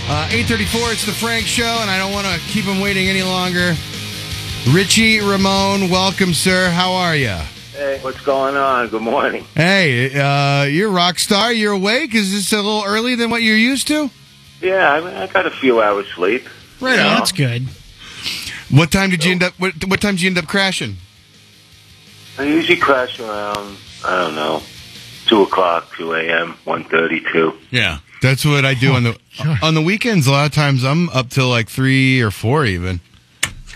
8:34, it's the Frank Show, and I don't want to keep him waiting any longer. Richie Ramone, welcome, sir. How are you? Hey, what's going on? Good morning. Hey, you're a rock star. You're awake? Is this a little early than what you're used to? Yeah, I got a few hours sleep. Right on. That's good. What time did you end up? What time did you end up crashing? I usually crash around, 2 o'clock, 2 a.m., 1:32. Yeah, that's what I do on the weekends. A lot of times I'm up till like 3 or 4 even.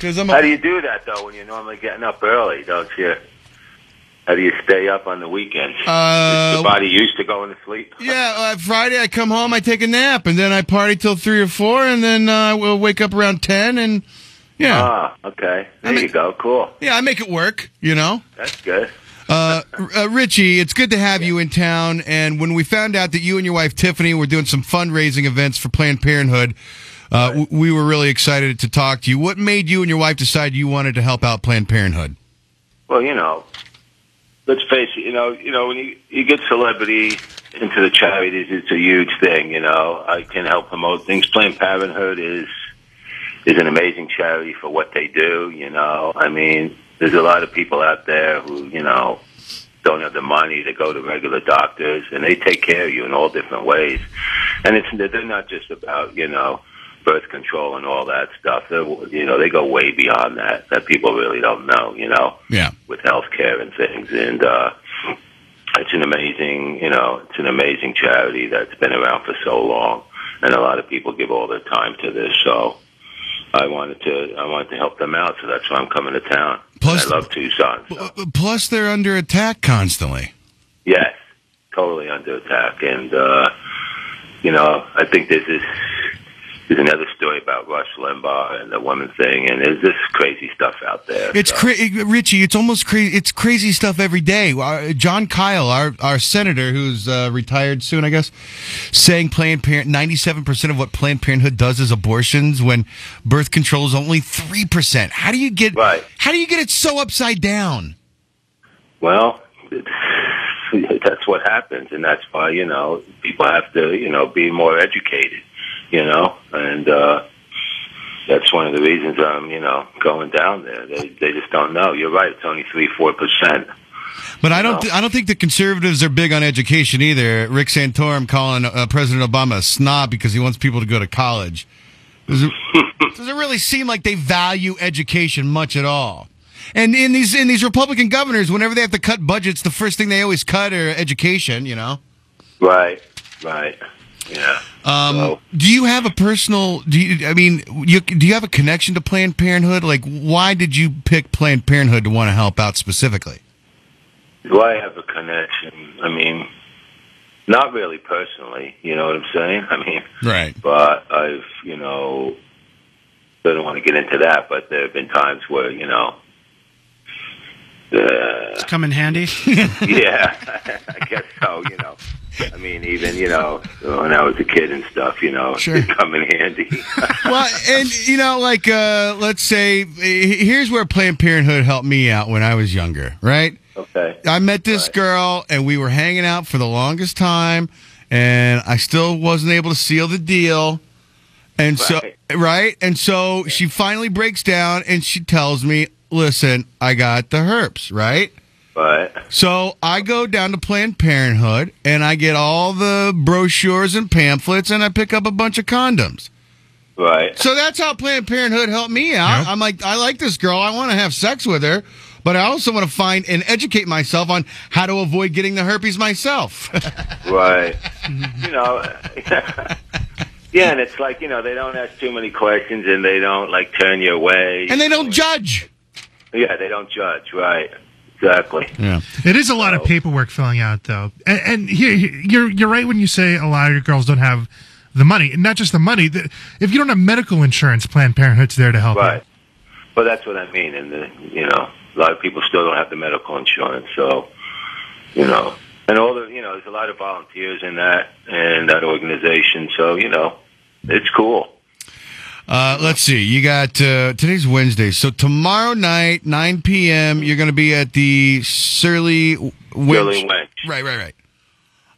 How do you do that though when you're normally getting up early? Don't you? How do you stay up on the weekends? Is your body used to going to sleep? Yeah, Friday I come home, I take a nap, and then I party till 3 or 4, and then we'll wake up around 10, and yeah. Ah, okay. There you go. Cool. Yeah, I make it work, you know? That's good. Richie, it's good to have you in town, and when we found out that you and your wife Tiffany were doing some fundraising events for Planned Parenthood, we were really excited to talk to you. What made you and your wife decide you wanted to help out Planned Parenthood? Well, let's face it, when you get celebrity into the charities, it's a huge thing, I can help promote things. Planned Parenthood is an amazing charity for what they do, I mean, there's a lot of people out there who, don't have the money to go to regular doctors, and they take care of you in all different ways. And they're not just about, birth control and all that stuff. They go way beyond that people really don't know, Yeah. with healthcare and things. And it's an amazing charity that's been around for so long, and a lot of people give all their time to this. So I wanted to help them out, so that's why I'm coming to town. Plus, I love Tucson. So. Plus, they're under attack constantly. Yes, totally under attack, and I think there's another story about Rush Limbaugh and the woman thing, and there's this crazy stuff out there. It's Richie. It's almost crazy. It's crazy stuff every day. John Kyle, our senator, who's retired soon, I guess, saying 97% of what Planned Parenthood does is abortions, when birth control is only 3%. How do you get it so upside down? Well, that's what happens, and that's why people have to be more educated. And that's one of the reasons I'm, going down there. They just don't know. You're right. It's only 3-4%. But I don't think the conservatives are big on education either. Rick Santorum calling President Obama a snob because he wants people to go to college. Doesn't really seem like they value education much at all. And in these Republican governors, whenever they have to cut budgets, the first thing they always cut are education. Right. Yeah. Do you have a personal? Do you have a connection to Planned Parenthood? Like, why did you pick Planned Parenthood to want to help out specifically? Do I have a connection? I mean, not really personally. You know what I'm saying? I mean, right. But I've, don't want to get into that. But there have been times where, it's come in handy. Yeah, I guess so. I mean, even, when I was a kid and stuff, sure. It come in handy. Well, and, let's say, here's where Planned Parenthood helped me out when I was younger, right? Okay. I met this girl, and we were hanging out for the longest time, and I still wasn't able to seal the deal. And so she finally breaks down, and she tells me, listen, I got the herpes, right? Right. So I go down to Planned Parenthood, and I get all the brochures and pamphlets, and I pick up a bunch of condoms. Right. So that's how Planned Parenthood helped me out. Yep. I'm like, I like this girl. I want to have sex with her, but I also want to find and educate myself on how to avoid getting the herpes myself. Right. Yeah, and it's like, they don't ask too many questions, and they don't, turn you away. And they don't judge. Yeah, they don't judge, right. Exactly. Yeah, it is a lot of paperwork filling out, though. And here, you're right when you say a lot of your girls don't have the money, and not just the money. If you don't have medical insurance, Planned Parenthood's there to help you. Right. Well, that's what I mean. And a lot of people still don't have the medical insurance. So, and all there's a lot of volunteers in that organization. So, it's cool. Let's see. You got today's Wednesday, so tomorrow night, 9 p.m. You're going to be at the Surly Wench. Wench.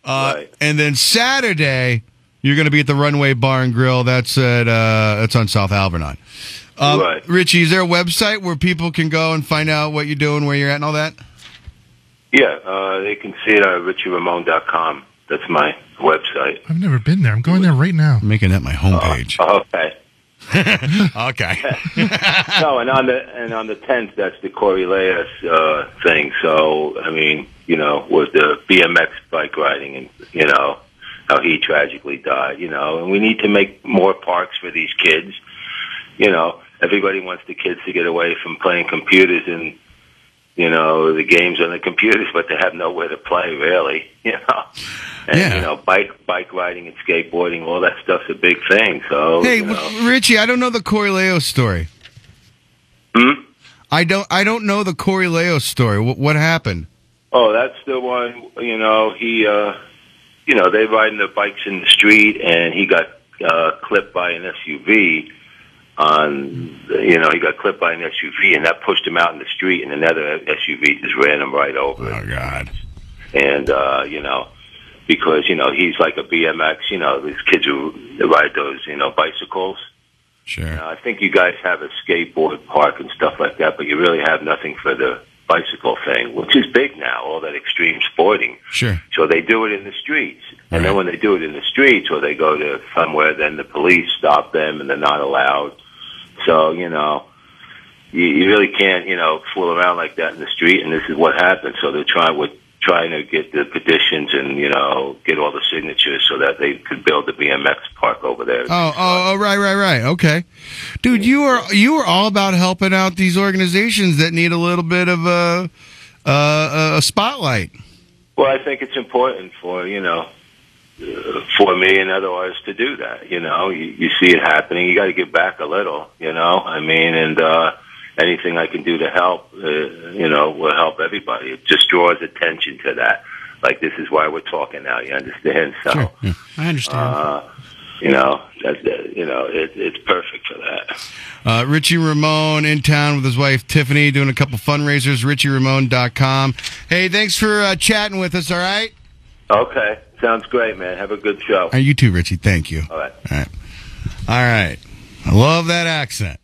Right. And then Saturday, You're going to be at the Runway Bar and Grill. That's that's on South Alvernon. Right. Richie, is there a website where people can go and find out what you're doing, where you're at, and all that? Yeah, they can see it at richieramone.com. That's my website. I've never been there. I'm going there right now. I'm making that my homepage. Okay. Okay. No, and on the 10th, that's the Kory Laos thing. So, I mean, with the BMX bike riding and, how he tragically died, and we need to make more parks for these kids. Everybody wants the kids to get away from playing computers and, the games on the computers, but they have nowhere to play, really, And, bike riding and skateboarding, all that stuff's a big thing. So, hey, Richie, I don't know the Kory Laos story. I don't know the Kory Laos story. What happened? Oh, that's the one, he, they riding their bikes in the street, and he got clipped by an SUV. He got clipped by an SUV, and that pushed him out in the street, and another SUV just ran him right over. Oh, God. And, because, he's like a BMX, these kids who ride those, bicycles. Sure. I think you guys have a skateboard park and stuff like that, but you really have nothing for the bicycle thing, which is big now, all that extreme sporting. Sure. So they do it in the streets. And then when they do it in the streets or they go to somewhere, then the police stop them and they're not allowed. So, you really can't, fool around like that in the street, and this is what happened. So they're trying to get the petitions and, get all the signatures so that they could build the BMX park over there. Oh, right. Okay. Dude, you were all about helping out these organizations that need a little bit of a spotlight. Well, I think it's important for me and other artists to do that. You see it happening. You got to give back a little, and anything I can do to help, will help everybody. It just draws attention to that. Like, this is why we're talking now, you understand? So, sure, yeah. I understand. It's perfect for that. Richie Ramone in town with his wife, Tiffany, doing a couple fundraisers, richieramone.com. Hey, thanks for chatting with us, all right? Okay. Sounds great, man. Have a good show. You too, Richie. Thank you. All right. All right. I love that accent.